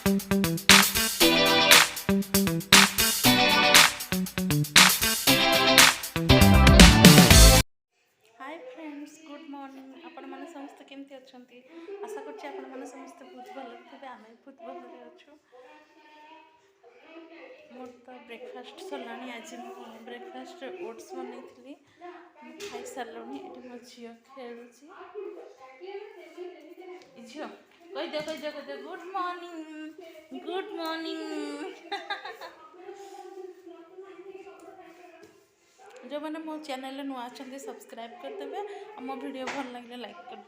hi friends good morning आपण मैंने समस्त केमती अच्छा आशा कर समस्त बहुत भल थे आम बहुत भल अच्छु मोर तो ब्रेकफास्ट सरला आज ब्रेकफास्ट ओट्स बनई खाई सारे ये मो झी खेलुची झील कहीदे गुड मॉर्निंग गुड मॉर्निंग जो मैंने मो चैनल नुआ अच्छा सब्सक्राइब करदेवे और मो वीडियो भल लगे लाइक कर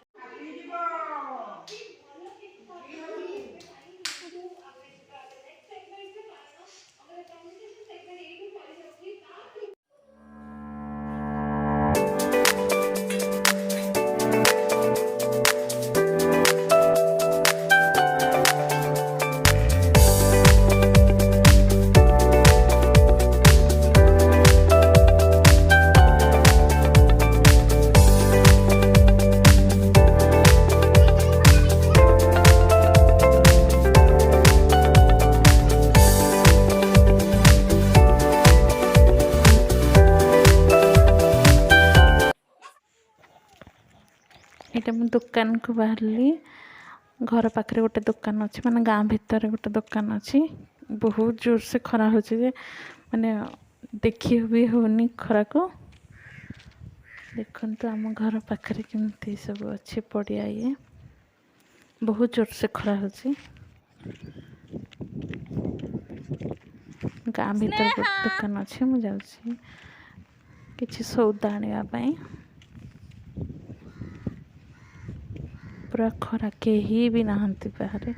ये मुझे दुकान को बाहरली घर पाखे गोटे दुकान अच्छी माने गाँ भितर गोटे दुकान अच्छी बहुत जोर से खरा हो माने देखी भी होनी खरा को देखो आम घर पाखे केमती सब अच्छे पड़िया ये बहुत जोर से खरा हो गाँ भीतर गोटे दुकान अच्छे मुझे जाऊँ कि सौदा आने पूरा खरा कहीं भी नहांती बाहर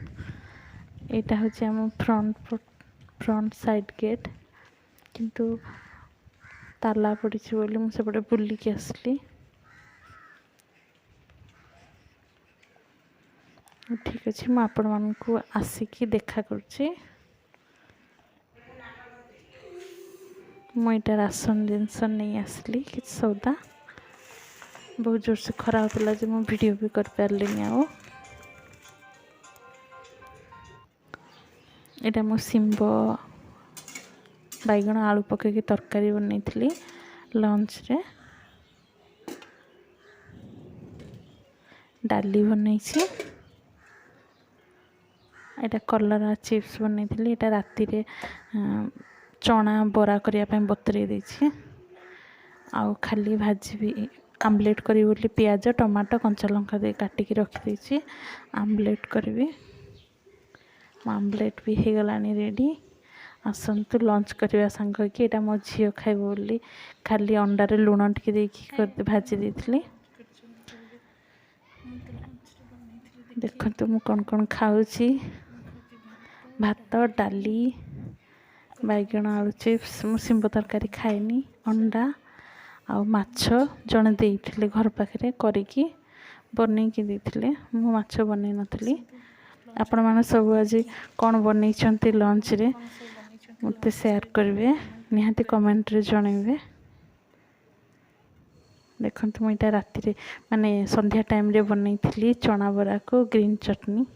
यहाँ हूँ आम फ्रंट साइड गेट किंतु ताला पड़ी बोली मुझे बुलिकी आसली ठीक अच्छे मुझे आपण मानू आसिकी देखा करुच्ची मुझे राशन जिनस नहीं आसली कि सौदा बहुत जोर से खरा होता जो मुझे वीडियो भी कर पारे यहाँ मो शिंब बैगण आलू पकईकि तरकारी बनई लंच रे डाली बनई यहाँ कलरा चिप्स बनई यहाँ राति रे चना बरा करने बतरे देछि आउ खाली भाजी भी आमलेट करी बोली पियाज टमाटो कंचा लंका दे काटिकी रखी आमलेट करी आमलेट भी हो गला रेडी आसतु लंच करवा सांग कि यहाँ मो झी खाइब बोली खाली अंडारे लुण टिके देकी भाजी देती देखो मु कौन कौन खाऊची भात डाली बैगण आलू चिप्स मु शिंब तरकारी खाएनी अंडा आउ माछ जड़े देते घर पाखे करिकी बनईकी देते मु माछ बनई नथली आपण मैंने सब आज कौन बनई लंच रे मत शेयर करेंगे निहाती कमेंट रे जनइबे देखो मुझे राति माने संध्या टाइम रे बनई चना बरा को ग्रीन चटनी